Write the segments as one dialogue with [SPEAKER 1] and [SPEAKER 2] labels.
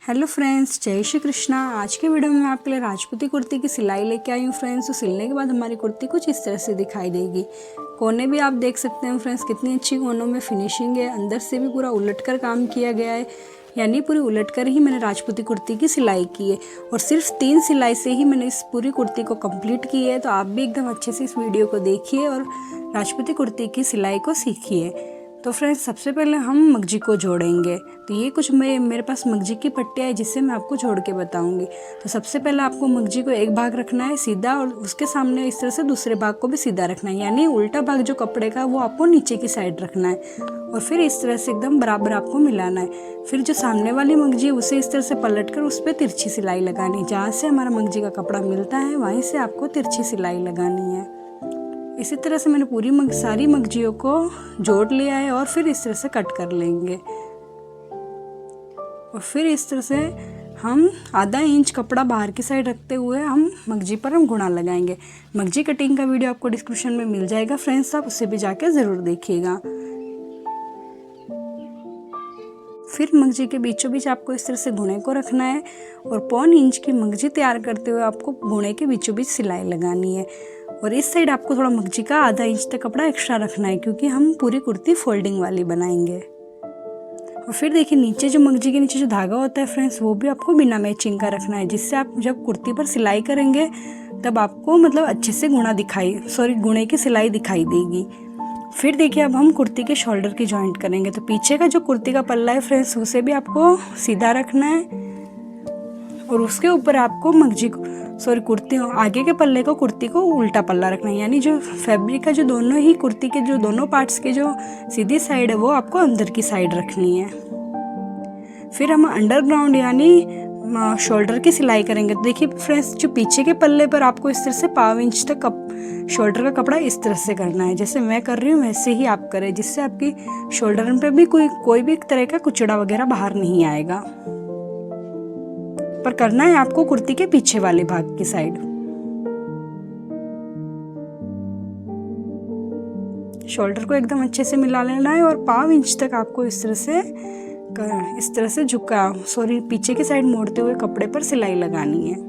[SPEAKER 1] Hello friends, जय श्री कृष्णा। आज के वीडियो में मैं आपके लिए राजपूती कुर्ती की सिलाई लेके आई हूँ फ्रेंड्स। तो सिलने के बाद हमारी कुर्ती कुछ इस तरह से दिखाई देगी। कोने भी आप देख सकते हैं फ्रेंड्स, कितनी अच्छी कोनों में फिनिशिंग है। अंदर से भी पूरा उलटकर काम किया गया है, यानी पूरी उलटकर ही मैंने राजपूती कुर्ती की सिलाई की है। और सिर्फ 3 सिलाई से ही मैंने इस पूरी कुर्ती को कंप्लीट की है। तो आप भी एकदम अच्छे से इस वीडियो को देखिए और राजपूती कुर्ती की सिलाई को सीखिए। तो फ्रेंड्स, सबसे पहले हम मगजी को जोड़ेंगे। तो ये कुछ मेरे पास मगजी की पट्टियाँ है जिससे मैं आपको जोड़ के बताऊंगी। तो सबसे पहले आपको मगजी को एक भाग रखना है सीधा, और उसके सामने इस तरह से दूसरे भाग को भी सीधा रखना है, यानी उल्टा भाग जो कपड़े का वो आपको नीचे की साइड रखना है। और फिर इस तरह से एकदम बराबर आपको मिलाना है। फिर जो सामने वाली मगजी है उसे इस तरह से पलट कर उस पर तिरछी सिलाई लगानी है। जहाँ से हमारा मगजी का कपड़ा मिलता है वहीं से आपको तिरछी सिलाई लगानी है। इसी तरह से मैंने पूरी सारी मगजियों को जोड़ लिया है और फिर इस तरह से कट कर लेंगे। और फिर इस तरह से हम आधा इंच कपड़ा बाहर की साइड रखते हुए हम मगजी पर गुणा लगाएंगे। मगजी कटिंग का वीडियो आपको डिस्क्रिप्शन में मिल जाएगा फ्रेंड्स, आप उसे भी जाके ज़रूर देखिएगा। फिर मगजी के बीचों बीच आपको इस तरह से गुणे को रखना है और 1.25 इंच की मगजी तैयार करते हुए आपको गुणे के बीचों बीच सिलाई लगानी है। और इस साइड आपको थोड़ा मगजी का आधा इंच तक कपड़ा एक्स्ट्रा रखना है, क्योंकि हम पूरी कुर्ती फोल्डिंग वाली बनाएंगे। और फिर देखिए, नीचे जो मगजी के नीचे जो धागा होता है फ्रेंड्स, वो भी आपको बिना मैचिंग का रखना है, जिससे आप जब कुर्ती पर सिलाई करेंगे तब आपको अच्छे से गुणे की सिलाई दिखाई देगी। फिर देखिए, अब हम कुर्ती के शोल्डर की जॉइंट करेंगे। तो पीछे का जो कुर्ती का पल्ला है फ्रेंड्स, उसे भी आपको सीधा रखना है और उसके ऊपर आपको कुर्ती आगे के पल्ले को कुर्ती को उल्टा पल्ला रखना है, यानी जो फैब्रिक का जो दोनों ही कुर्ती के जो दोनों पार्ट्स के जो सीधी साइड है वो आपको अंदर की साइड रखनी है। फिर हम अंडरग्राउंड यानी शोल्डर की सिलाई करेंगे। तो देखिए फ्रेंड्स, जो पीछे के पल्ले पर आपको इस तरह से 1.25 इंच तक शोल्डर का कपड़ा इस तरह से करना है। जैसे मैं कर रही हूँ वैसे ही आप करें, जिससे आपकी शोल्डर पे भी कोई भी तरह का कुचड़ा वगैरह बाहर नहीं आएगा। पर करना है आपको कुर्ती के पीछे वाले भाग की साइड। शोल्डर को एकदम अच्छे से मिला लेना है और 1.25 इंच तक आपको इस तरह से पीछे की साइड मोड़ते हुए कपड़े पर सिलाई लगानी है।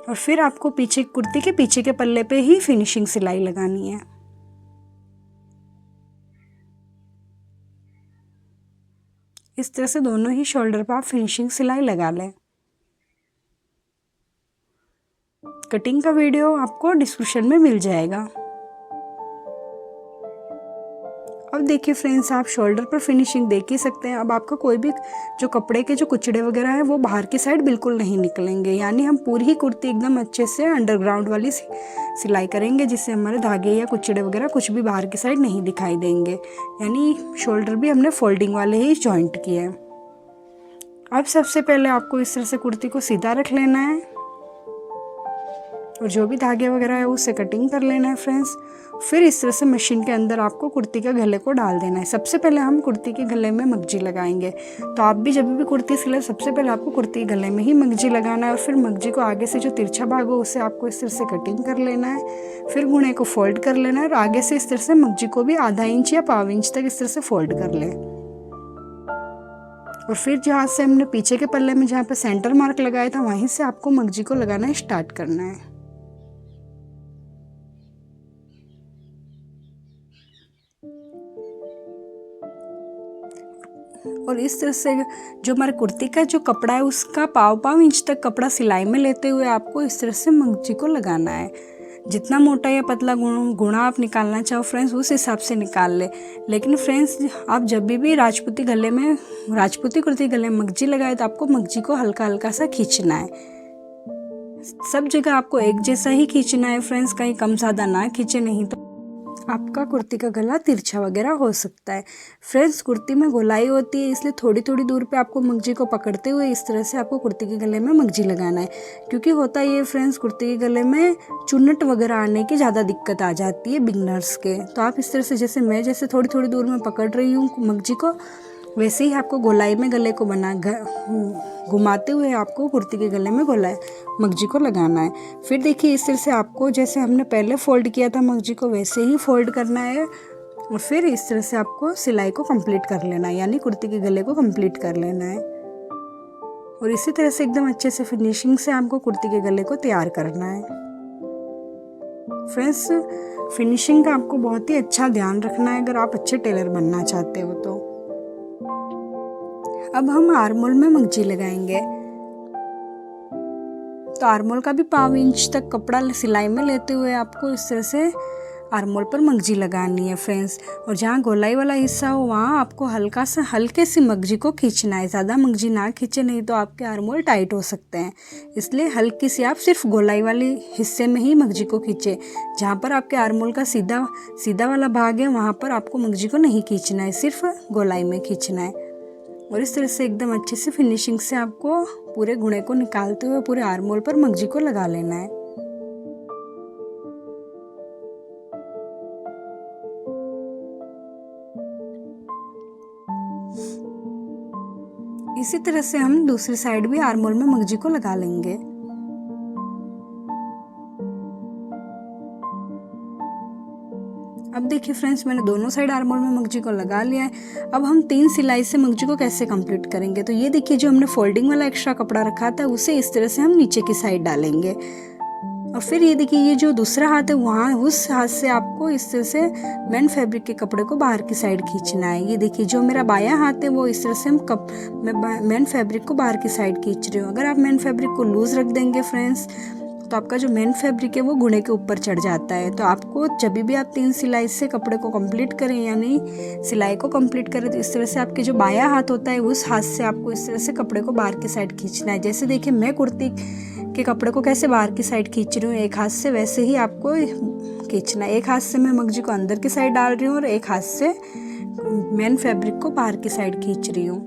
[SPEAKER 1] और फिर आपको कुर्ती के पीछे के पल्ले पे ही फिनिशिंग सिलाई लगानी है। इस तरह से दोनों ही शोल्डर पर आप फिनिशिंग सिलाई लगा लें। कटिंग का वीडियो आपको डिस्क्रिप्शन में मिल जाएगा। अब देखिए फ्रेंड्स, आप शोल्डर पर फिनिशिंग देख ही सकते हैं। अब आपका कोई भी जो कपड़े के जो कुचड़े वगैरह हैं वो बाहर की साइड बिल्कुल नहीं निकलेंगे, यानी हम पूरी ही कुर्ती एकदम अच्छे से अंडरग्राउंड वाली सिलाई करेंगे, जिससे हमारे धागे या कुचड़े वगैरह कुछ भी बाहर की साइड नहीं दिखाई देंगे। यानी शोल्डर भी हमने फोल्डिंग वाले ही जॉइंट किए हैं। अब सबसे पहले आपको इस तरह से कुर्ती को सीधा रख लेना है और जो भी धागे वगैरह है उससे कटिंग कर लेना है फ्रेंड्स। फिर इस तरह से मशीन के अंदर आपको कुर्ती का गले को डाल देना है। सबसे पहले हम कुर्ती के गले में मगजी लगाएंगे। तो आप भी जब भी कुर्ती सिले, सबसे पहले आपको कुर्ती के गले में ही मगजी लगाना है और फिर मगजी को आगे से जो तिरछा भाग हो उसे आपको इस तरह से कटिंग कर लेना है। फिर गुणे को फोल्ड कर लेना है और आगे से इस तरह से मगजी को भी आधा इंच या 1.25 इंच तक इस तरह से फोल्ड कर लें। और फिर जहाँ से हमने पीछे के पल्ले में जहाँ पे सेंटर मार्क लगाया था वहीं से आपको मगजी को लगाना स्टार्ट करना है। और इस तरह से जो हमारे कुर्ती का जो कपड़ा है उसका 1.25 इंच तक कपड़ा सिलाई में लेते हुए आपको इस तरह से मगजी को लगाना है। जितना मोटा या पतला गुणा आप निकालना चाहो फ्रेंड्स, उस हिसाब से निकाल ले। लेकिन फ्रेंड्स, आप जब भी राजपूती कुर्ती गले में मगजी लगाए तो आपको मगजी को हल्का हल्का सा खींचना है। सब जगह आपको एक जैसा ही खींचना है फ्रेंड्स, कहीं कम ज़्यादा ना खींचे, नहीं तो आपका कुर्ती का गला तिरछा वगैरह हो सकता है। फ्रेंड्स, कुर्ती में गोलाई होती है, इसलिए थोड़ी थोड़ी दूर पे आपको मगजी को पकड़ते हुए इस तरह से आपको कुर्ती के गले में मगजी लगाना है। क्योंकि होता ये फ्रेंड्स, कुर्ती के गले में चुन्नट वगैरह आने की ज़्यादा दिक्कत आ जाती है बिगनर्स के। तो आप इस तरह से जैसे थोड़ी थोड़ी दूर में पकड़ रही हूँ मगजी को, वैसे ही आपको गोलाई में गले को घुमाते हुए आपको कुर्ती के गले में मगजी को लगाना है। फिर देखिए, इस तरह से आपको जैसे हमने पहले फोल्ड किया था मगजी को वैसे ही फोल्ड करना है और फिर इस तरह से आपको सिलाई को कंप्लीट कर लेना है, यानी कुर्ती के गले को कंप्लीट कर लेना है। और इसी तरह से एकदम अच्छे से फिनिशिंग से आपको कुर्ती के गले को तैयार करना है। फ्रेंड्स, फिनिशिंग का आपको बहुत ही अच्छा ध्यान रखना है अगर आप अच्छे टेलर बनना चाहते हो तो। अब हम आर्मोल में मंगजी लगाएंगे। तो आर्मोल का भी 1/2 इंच तक कपड़ा सिलाई में लेते हुए आपको इस तरह से आर्मोल पर मंगजी लगानी है फ्रेंड्स। और जहाँ गोलाई वाला हिस्सा हो वहाँ आपको हल्के से मंगजी को खींचना है, ज़्यादा मंगजी ना खींचे, नहीं तो आपके आर्मोल टाइट हो सकते हैं। इसलिए हल्की सी आप सिर्फ गोलाई वाले हिस्से में ही मंगजी को खींचे। जहाँ पर आपके आर्मोल का सीधा वाला भाग है वहाँ पर आपको मंगजी को नहीं खींचना है, सिर्फ गोलाई में खींचना है। और इस तरह से एकदम अच्छे से फिनिशिंग से आपको पूरे घुने को निकालते हुए पूरे आर्मोल पर मंगजी को लगा लेना है। इसी तरह से हम दूसरी साइड भी आर्मोल में मंगजी को लगा लेंगे। अब देखिए फ्रेंड्स, मैंने दोनों साइड आर्मोल में मंगजी को लगा लिया है। अब हम 3 सिलाई से मंगजी को कैसे कंप्लीट करेंगे। तो ये देखिए, जो हमने फोल्डिंग वाला एक्स्ट्रा कपड़ा रखा था उसे इस तरह से हम नीचे की साइड डालेंगे। और फिर ये देखिए, ये जो दूसरा हाथ है वहाँ उस हाथ से आपको इस तरह से मेन फैब्रिक के कपड़े को बाहर की साइड खींचना है। ये देखिए, जो मेरा बायां हाथ है वो इस तरह से मैं मेन फैब्रिक को बाहर की साइड खींच रही हूँ। अगर आप मेन फैब्रिक को लूज रख देंगे फ्रेंड्स तो आपका जो मेन फैब्रिक है वो घुने के ऊपर चढ़ जाता है। तो आपको जब भी आप 3 सिलाई से कपड़े को कंप्लीट करें, यानी सिलाई को कंप्लीट करें, तो इस तरह से आपके जो बायां हाथ होता है उस हाथ से आपको इस तरह से कपड़े को बाहर की साइड खींचना है। जैसे देखिए, मैं कुर्ती के कपड़े को कैसे बाहर की साइड खींच रही हूँ एक हाथ से, वैसे ही आपको खींचना है। एक हाथ से मैं मंगजी को अंदर की साइड डाल रही हूँ और एक हाथ से मेन फैब्रिक को बाहर की साइड खींच रही हूँ।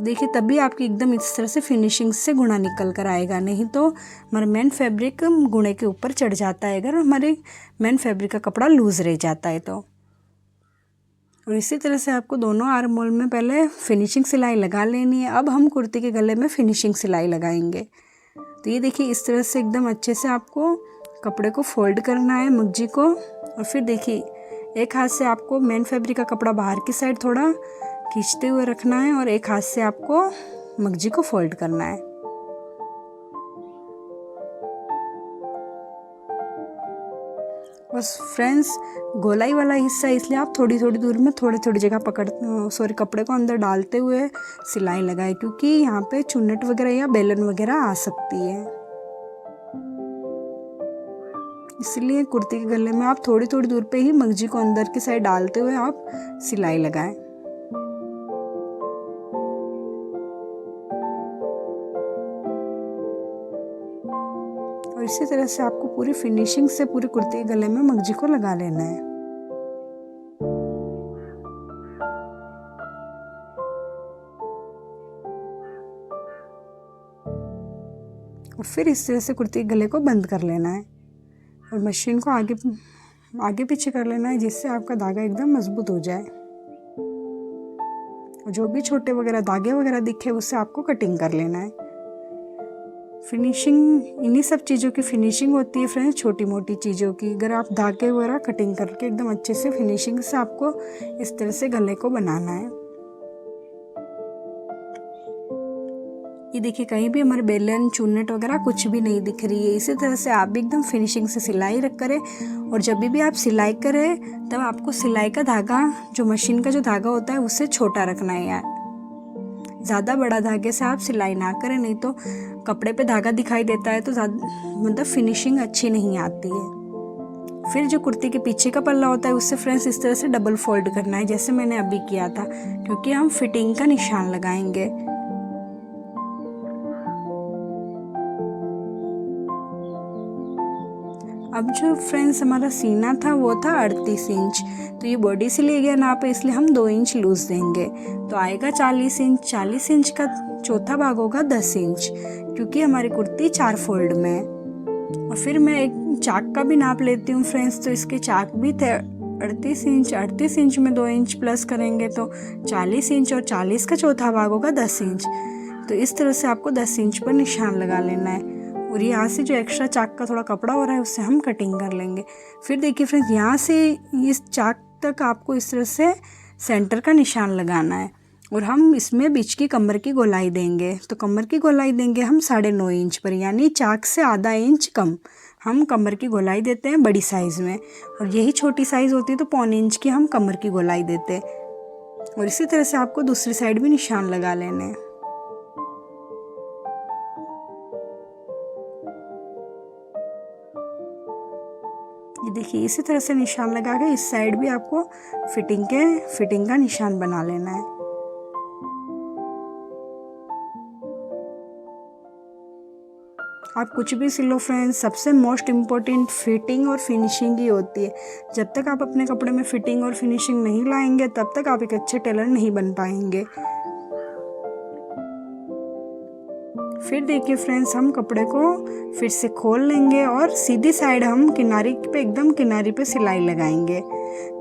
[SPEAKER 1] देखिए, तभी आपकी एकदम इस तरह से फिनिशिंग से गुना निकल कर आएगा, नहीं तो हमारा मेन फैब्रिक गुणे के ऊपर चढ़ जाता है अगर हमारे मेन फैब्रिक का कपड़ा लूज रह जाता है तो। और इसी तरह से आपको दोनों आर्मोल में पहले फिनिशिंग सिलाई लगा लेनी है। अब हम कुर्ती के गले में फिनिशिंग सिलाई लगाएंगे। तो ये देखिए, इस तरह से एकदम अच्छे से आपको कपड़े को फोल्ड करना है मंगजी को। और फिर देखिए, एक हाथ से आपको मेन फैब्रिक का कपड़ा बाहर की साइड थोड़ा खींचते हुए रखना है और एक हाथ से आपको मंगजी को फोल्ड करना है। बस फ्रेंड्स, गोलाई वाला हिस्सा इसलिए आप थोड़ी थोड़ी दूर में थोड़ी जगह कपड़े को अंदर डालते हुए सिलाई लगाए, क्योंकि यहाँ पे चुन्नट वगैरह या बेलन वगैरह आ सकती है। इसलिए कुर्ती के गले में आप थोड़ी थोड़ी दूर पे ही मंगजी को अंदर की साइड डालते हुए आप सिलाई लगाएं। और इसी तरह से आपको पूरी फिनिशिंग से पूरी कुर्ती के गले में मंगजी को लगा लेना है। और फिर इस तरह से कुर्ती के गले को बंद कर लेना है और मशीन को आगे पीछे कर लेना है, जिससे आपका धागा एकदम मजबूत हो जाए। और जो भी छोटे वगैरह धागे वगैरह दिखे उससे आपको कटिंग कर लेना है। फिनिशिंग, इन्हीं सब चीज़ों की फिनिशिंग होती है फ्रेंड्स, छोटी मोटी चीज़ों की। अगर आप धागे वगैरह कटिंग करके एकदम अच्छे से फिनिशिंग से आपको इस तरह से गले को बनाना है। ये देखिए, कहीं भी हमारे बेलन चुन्नट वगैरह कुछ भी नहीं दिख रही है। इसी तरह से आप भी एकदम फिनिशिंग से सिलाई रख करें। और जब भी आप सिलाई करें तब आपको सिलाई का धागा, जो मशीन का जो धागा होता है, उससे छोटा रखना है यार। ज़्यादा बड़ा धागे से आप सिलाई ना करें, नहीं तो कपड़े पे धागा दिखाई देता है तो मतलब फिनिशिंग अच्छी नहीं आती है। फिर जो कुर्ती के पीछे का पल्ला होता है उससे फ्रेंड्स इस तरह से डबल फोल्ड करना है, जैसे मैंने अभी किया था, क्योंकि हम फिटिंग का निशान लगाएंगे। अब जो फ्रेंड्स हमारा सीना था वो था 38 इंच, तो ये बॉडी से ले गया नाप है, इसलिए हम 2 इंच लूज देंगे तो आएगा 40 इंच। 40 इंच का चौथा भाग होगा 10 इंच, क्योंकि हमारी कुर्ती 4 फोल्ड में है। और फिर मैं एक चाक का भी नाप लेती हूँ फ्रेंड्स, तो इसके चाक भी थे 38 इंच। 38 इंच में 2 इंच प्लस करेंगे तो 40 इंच, और 40 का चौथा भाग होगा 10 इंच। तो इस तरह से आपको 10 इंच पर निशान लगा लेना है। और यहाँ से जो एक्स्ट्रा चाक का थोड़ा कपड़ा हो रहा है उससे हम कटिंग कर लेंगे। फिर देखिए फ्रेंड्स, यहाँ से इस चाक तक आपको इस तरह से सेंटर का निशान लगाना है। और हम इसमें बीच की कमर की गोलाई देंगे। तो कमर की गोलाई देंगे हम 9.5 इंच पर, यानी चाक से आधा इंच कम हम कमर की गोलाई देते हैं बड़ी साइज़ में। और यही छोटी साइज़ होती है तो 1.25 इंच की हम कमर की गोलाई देते हैं। और इसी तरह से आपको दूसरी साइड भी निशान लगा लेने हैं। ये देखिए, इसी तरह से निशान लगा के इस साइड भी आपको फिटिंग का निशान बना लेना है। आप कुछ भी सिलो फ्रेंड्स, सबसे मोस्ट इम्पोर्टेंट फिटिंग और फिनिशिंग ही होती है। जब तक आप अपने कपड़े में फिटिंग और फिनिशिंग नहीं लाएंगे तब तक आप एक अच्छे टेलर नहीं बन पाएंगे। फिर देखिए फ्रेंड्स, हम कपड़े को फिर से खोल लेंगे और सीधी साइड हम एकदम किनारी पे सिलाई लगाएंगे,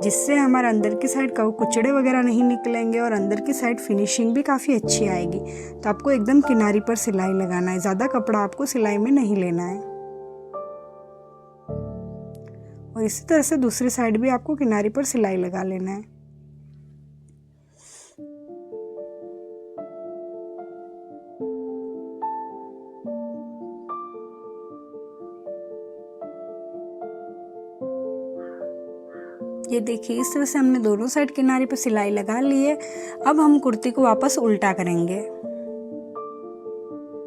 [SPEAKER 1] जिससे हमारे अंदर की साइड कुचड़े वगैरह नहीं निकलेंगे और अंदर की साइड फिनिशिंग भी काफ़ी अच्छी आएगी। तो आपको एकदम किनारी पर सिलाई लगाना है, ज़्यादा कपड़ा आपको सिलाई में नहीं लेना है। और इसी तरह से दूसरी साइड भी आपको किनारी पर सिलाई लगा लेना है। ये देखिए, इस तरह से हमने दोनों साइड किनारे पे सिलाई लगा ली है। अब हम कुर्ती को वापस उल्टा करेंगे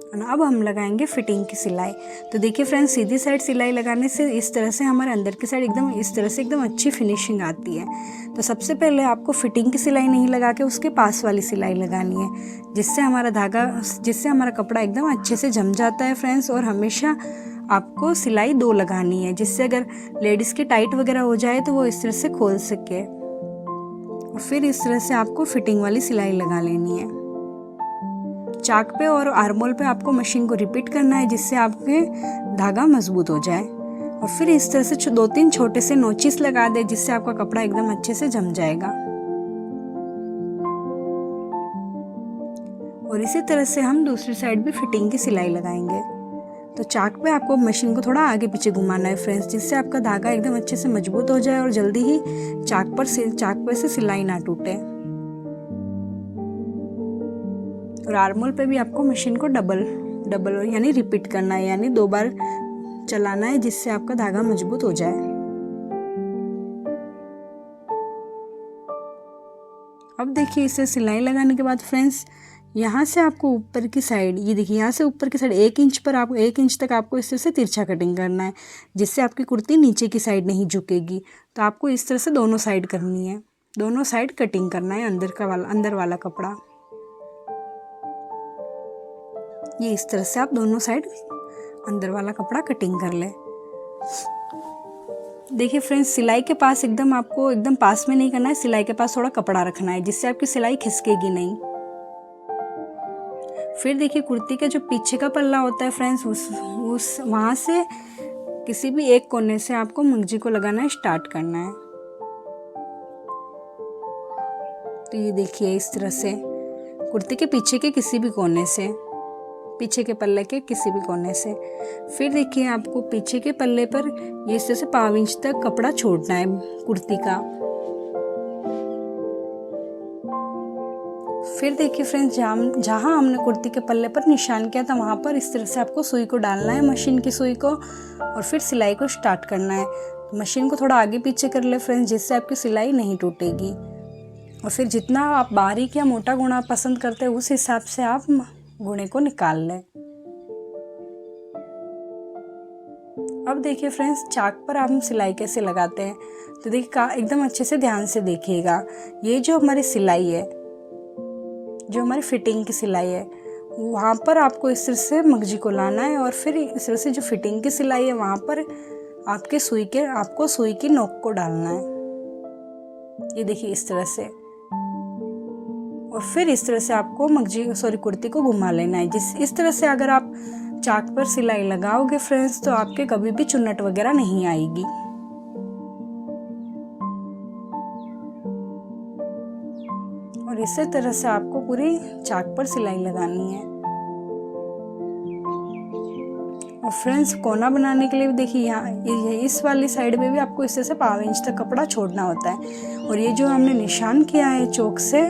[SPEAKER 1] और अब हम लगाएंगे फिटिंग की सिलाई। तो देखिए फ्रेंड्स, सीधी साइड सिलाई लगाने से इस तरह से हमारे अंदर की साइड एकदम अच्छी फिनिशिंग आती है। तो सबसे पहले आपको फिटिंग की सिलाई नहीं लगा के उसके पास वाली सिलाई लगानी है, जिससे हमारा कपड़ा एकदम अच्छे से जम जाता है फ्रेंड्स। और हमेशा आपको सिलाई 2 लगानी है, जिससे अगर लेडीज़ की टाइट वगैरह हो जाए तो वो इस तरह से खोल सके। और फिर इस तरह से आपको फिटिंग वाली सिलाई लगा लेनी है। चाक पे और आर्मोल पे आपको मशीन को रिपीट करना है, जिससे आपके धागा मजबूत हो जाए। और फिर इस तरह से 2-3 छोटे से नोचिस लगा दे, जिससे आपका कपड़ा एकदम अच्छे से जम जाएगा। और इसी तरह से हम दूसरी साइड भी फिटिंग की सिलाई लगाएंगे। तो चाक पे आपको मशीन को थोड़ा आगे पीछे घुमाना है फ्रेंड्स, जिससे आपका धागा एकदम अच्छे से मजबूत हो जाए और जल्दी ही चाक पर से सिलाई ना टूटे। और आर्मोल पे भी आपको मशीन को डबल यानी रिपीट करना है, यानी 2 बार चलाना है, जिससे आपका धागा मजबूत हो जाए। अब देखिए, इसे सिलाई लगाने के बाद फ्रेंड्स, यहाँ से आपको ऊपर की साइड, ये देखिए, यहाँ से ऊपर की साइड 1 इंच तक आपको इस तरह से तिरछा कटिंग करना है, जिससे आपकी कुर्ती नीचे की साइड नहीं झुकेगी। तो आपको इस तरह से दोनों साइड करनी है, दोनों साइड कटिंग करना है अंदर वाला कपड़ा। ये इस तरह से आप दोनों साइड अंदर वाला कपड़ा कटिंग कर ले। देखिए फ्रेंड्स, सिलाई के पास आपको एकदम पास में नहीं करना है, सिलाई के पास थोड़ा कपड़ा रखना है, जिससे आपकी सिलाई खिसकेगी नहीं। फिर देखिए, कुर्ती का जो पीछे का पल्ला होता है फ्रेंड्स, उस वहाँ से किसी भी एक कोने से आपको मंगजी को लगाना स्टार्ट करना है। तो ये देखिए, इस तरह से कुर्ती के पीछे के किसी भी कोने से, पीछे के पल्ले के किसी भी कोने से। फिर देखिए, आपको पीछे के पल्ले पर ये इस तरह से 1.5 इंच तक कपड़ा छोड़ना है कुर्ती का। फिर देखिए फ्रेंड्स, जहाँ हमने कुर्ती के पल्ले पर निशान किया था वहाँ पर इस तरह से आपको सुई को डालना है, मशीन की सुई को, और फिर सिलाई को स्टार्ट करना है। मशीन को थोड़ा आगे पीछे कर ले फ्रेंड्स, जिससे आपकी सिलाई नहीं टूटेगी। और फिर जितना आप बारीक या मोटा गुणा पसंद करते हैं उस हिसाब से आप गुणे को निकाल लें। अब देखिए फ्रेंड्स, चाक पर हम सिलाई कैसे लगाते हैं। तो देखिए, एकदम अच्छे से ध्यान से देखिएगा। ये जो हमारी सिलाई है, जो हमारी फिटिंग की सिलाई है, वहाँ पर आपको इस तरह से मगजी को लाना है। और फिर इस तरह से जो फिटिंग की सिलाई है वहाँ पर आपको सुई की नोक को डालना है। ये देखिए, इस तरह से। और फिर इस तरह से आपको कुर्ती को घुमा लेना है। इस तरह से अगर आप चाक पर सिलाई लगाओगे फ्रेंड्स, तो आपके कभी भी चुन्नट वगैरह नहीं आएगी। और इसी तरह से आपको पूरी चाक पर सिलाई लगानी है। और और फ्रेंड्स कोना बनाने के लिए भी देखिए यहाँ इस वाली साइड में भी आपको इस तरह से 1/2 इंच तक कपड़ा छोड़ना होता है। और ये जो हमने निशान किया है चौक से,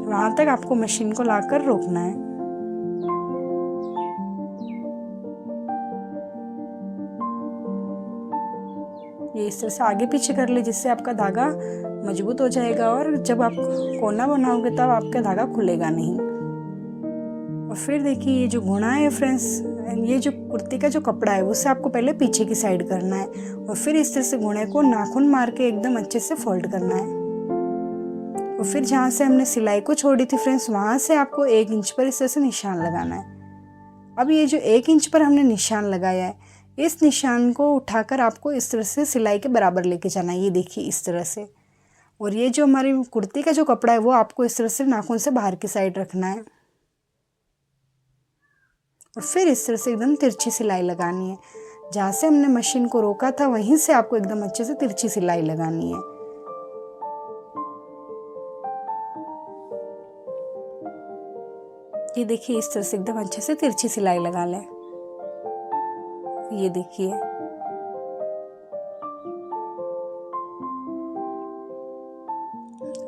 [SPEAKER 1] वहाँ तक आपको मशीन को लाकर रोकना है। ये इस तरह से आगे पीछे कर ले, जिससे आपका धागा मजबूत हो जाएगा और जब आप कोना बनाओगे तब आपका धागा खुलेगा नहीं। और फिर देखिए ये जो गुणा है फ्रेंड्स, ये जो कुर्ती का जो कपड़ा है उससे आपको पहले पीछे की साइड करना है और फिर इस तरह से गुणे को नाखून मार के एकदम अच्छे से फोल्ड करना है। और फिर जहाँ से हमने सिलाई को छोड़ी थी फ्रेंड्स, वहाँ से आपको 1 इंच पर इस तरह से निशान लगाना है। अब ये जो 1 इंच पर हमने निशान लगाया है, इस निशान को उठाकर आपको इस तरह से सिलाई के बराबर लेके जाना है। ये देखिए इस तरह से। और ये जो हमारी कुर्ती का जो कपड़ा है वो आपको इस तरह से नाखून से बाहर की साइड रखना है और फिर इस तरह से एकदम तिरछी सिलाई लगानी है। जहाँ से हमने मशीन को रोका था वहीं से आपको एकदम अच्छे से तिरछी सिलाई लगानी है। ये देखिए इस तरह से एकदम अच्छे से तिरछी सिलाई लगा लें। ये देखिए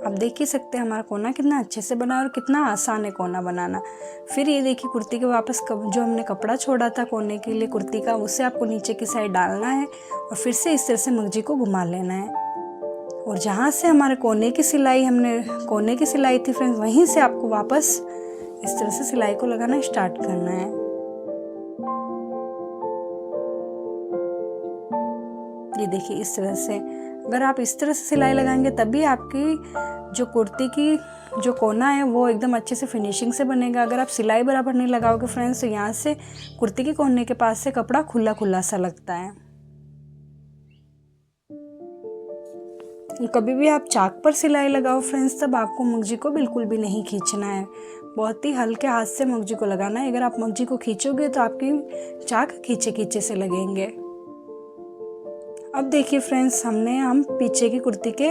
[SPEAKER 1] आप देख ही सकते हैं हमारा कोना कितना अच्छे से बना और कितना आसान है कोना बनाना। फिर ये देखिए कुर्ती के वापस जो हमने कपड़ा छोड़ा था कोने के लिए कुर्ती का, उसे आपको नीचे की साइड डालना है और फिर से इस तरह से मगजी को घुमा लेना है। और जहाँ से हमारे कोने की सिलाई थी फ्रेंड्स, वहीं से आपको वापस इस तरह से सिलाई को लगाना स्टार्ट करना है। ये देखिए इस तरह से, अगर आप इस तरह से सिलाई लगाएंगे तभी आपकी जो कुर्ती की जो कोना है वो एकदम अच्छे से फिनिशिंग से बनेगा। अगर आप सिलाई बराबर नहीं लगाओगे फ्रेंड्स, तो यहाँ से कुर्ती के कोने के पास से कपड़ा खुला खुला सा लगता है। कभी भी आप चाक पर सिलाई लगाओ फ्रेंड्स, तब आपको मगजी को बिल्कुल भी नहीं खींचना है, बहुत ही हल्के हाथ से मगजी को लगाना है। अगर आप मगजी को खींचोगे तो आपकी चाक खींचे खींचे से लगेंगे। अब देखिए फ्रेंड्स, हम पीछे की कुर्ती के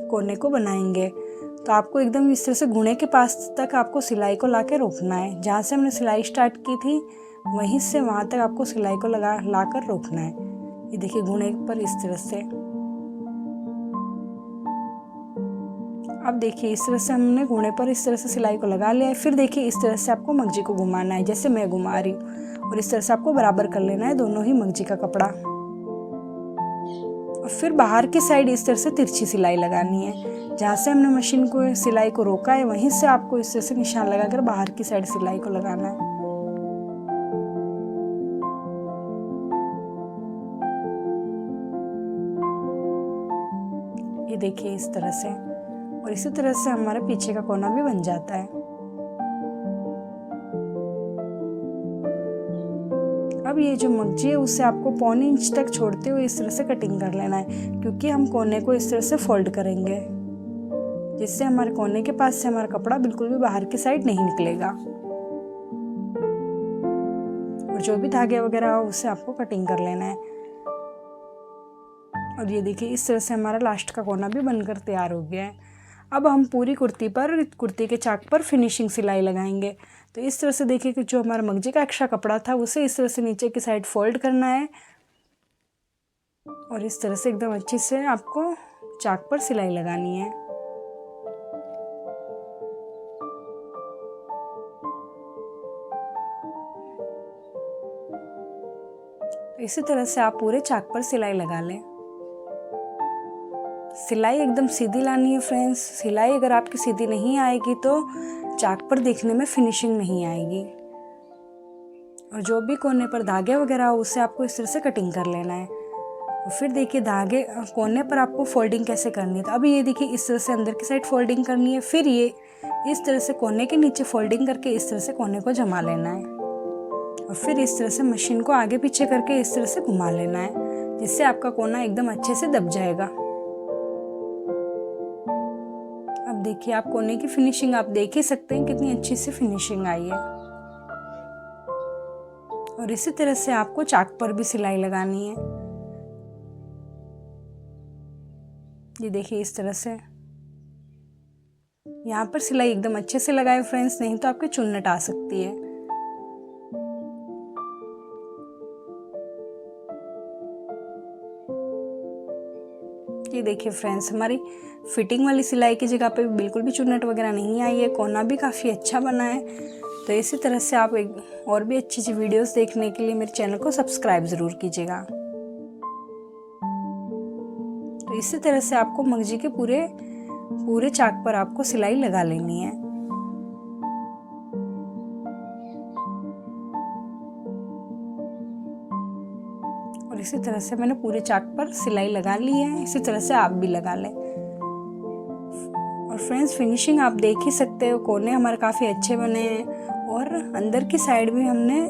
[SPEAKER 1] कोने को बनाएंगे, तो आपको एकदम इस तरह से गुणे के पास तक आपको सिलाई को लाके रोकना है। जहाँ से हमने सिलाई स्टार्ट की थी वहीं से वहाँ तक आपको सिलाई को लाकर रोकना है। ये देखिए गुणे पर इस तरह से। अब देखिए इस तरह से हमने गुणे पर इस तरह से सिलाई को लगा लिया है। फिर देखिए इस तरह से आपको मगजी को घुमाना है, जैसे मैं घुमा रही हूँ, और इस तरह से आपको बराबर कर लेना है दोनों ही मगजी का कपड़ा। और फिर बाहर की साइड इस तरह से तिरछी सिलाई लगानी है। जहाँ से हमने मशीन को सिलाई को रोका है वहीं से आपको इस तरह से निशान लगाकर बाहर की साइड सिलाई को लगाना है। ये देखिए इस तरह से, और इसी तरह से हमारे पीछे का कोना भी बन जाता है। अब ये जो मगजी है उसे आपको 1/4 इंच तक छोड़ते हुए इस तरह से कटिंग कर लेना है, क्योंकि हम कोने को इस तरह से फोल्ड करेंगे, जिससे हमारे कोने के पास से हमारा कपड़ा बिल्कुल भी बाहर की साइड नहीं निकलेगा। और जो भी धागे वगैरह हो उसे आपको कटिंग कर लेना है। और ये देखिए इस तरह से हमारा लास्ट का कोना भी बनकर तैयार हो गया है। अब हम पूरी कुर्ती के चाक पर फिनिशिंग सिलाई लगाएंगे। तो इस तरह से देखिए कि जो हमारा मगजी का एक्स्ट्रा कपड़ा था उसे इस तरह से नीचे की साइड फोल्ड करना है और इस तरह से एकदम अच्छे से आपको चाक पर सिलाई लगानी है। इसी तरह से आप पूरे चाक पर सिलाई लगा लें। सिलाई एकदम सीधी लानी है फ्रेंड्स। सिलाई अगर आपकी सीधी नहीं आएगी तो चाक पर देखने में फिनिशिंग नहीं आएगी। और जो भी कोने पर धागे वगैरह हो उसे आपको इस तरह से कटिंग कर लेना है। और फिर देखिए धागे कोने पर आपको फोल्डिंग कैसे करनी है। तो अभी ये देखिए इस तरह से अंदर की साइड फोल्डिंग करनी है, फिर ये इस तरह से कोने के नीचे फोल्डिंग करके इस तरह से कोने को जमा लेना है और फिर इस तरह से मशीन को आगे पीछे करके इस तरह से घुमा लेना है, जिससे आपका कोना एकदम अच्छे से दब जाएगा। अब देखिए आप कोने की फिनिशिंग आप देख ही सकते हैं कितनी अच्छी सी फिनिशिंग आई है। और इसी तरह से आपको चाक पर भी सिलाई लगानी है। ये देखिए इस तरह से यहाँ पर सिलाई एकदम अच्छे से लगाए फ्रेंड्स, नहीं तो आपके चुन्नट आ सकती है। देखिए फ्रेंड्स, हमारी फिटिंग वाली सिलाई की जगह पे बिल्कुल भी चुन्नट वगैरह नहीं आई है, कोना भी काफ़ी अच्छा बना है। तो इसी तरह से आप एक और भी अच्छी अच्छी वीडियोस देखने के लिए मेरे चैनल को सब्सक्राइब ज़रूर कीजिएगा। तो इसी तरह से आपको मगजी के पूरे चाक पर आपको सिलाई लगा लेनी है। और इसी तरह से मैंने पूरे चाक पर सिलाई लगा ली है, इसी तरह से आप भी लगा लें। और फ्रेंड्स फिनिशिंग आप देख ही सकते हो, कोने हमारे काफ़ी अच्छे बने हैं और अंदर की साइड भी हमने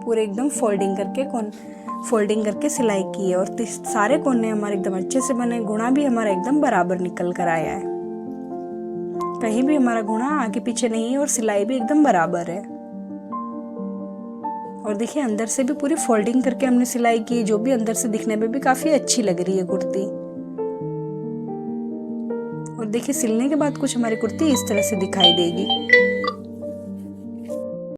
[SPEAKER 1] पूरे एकदम फोल्डिंग करके सिलाई की है और सारे कोने हमारे एकदम अच्छे से बने। गुणा भी हमारा एकदम बराबर निकल कर आया है, कहीं भी हमारा गुणा आगे पीछे नहीं है और सिलाई भी एकदम बराबर है। और देखिए अंदर से भी पूरी फोल्डिंग करके हमने सिलाई की, जो भी अंदर से दिखने में भी काफ़ी अच्छी लग रही है कुर्ती। और देखिए सिलने के बाद कुछ हमारी कुर्ती इस तरह से दिखाई देगी।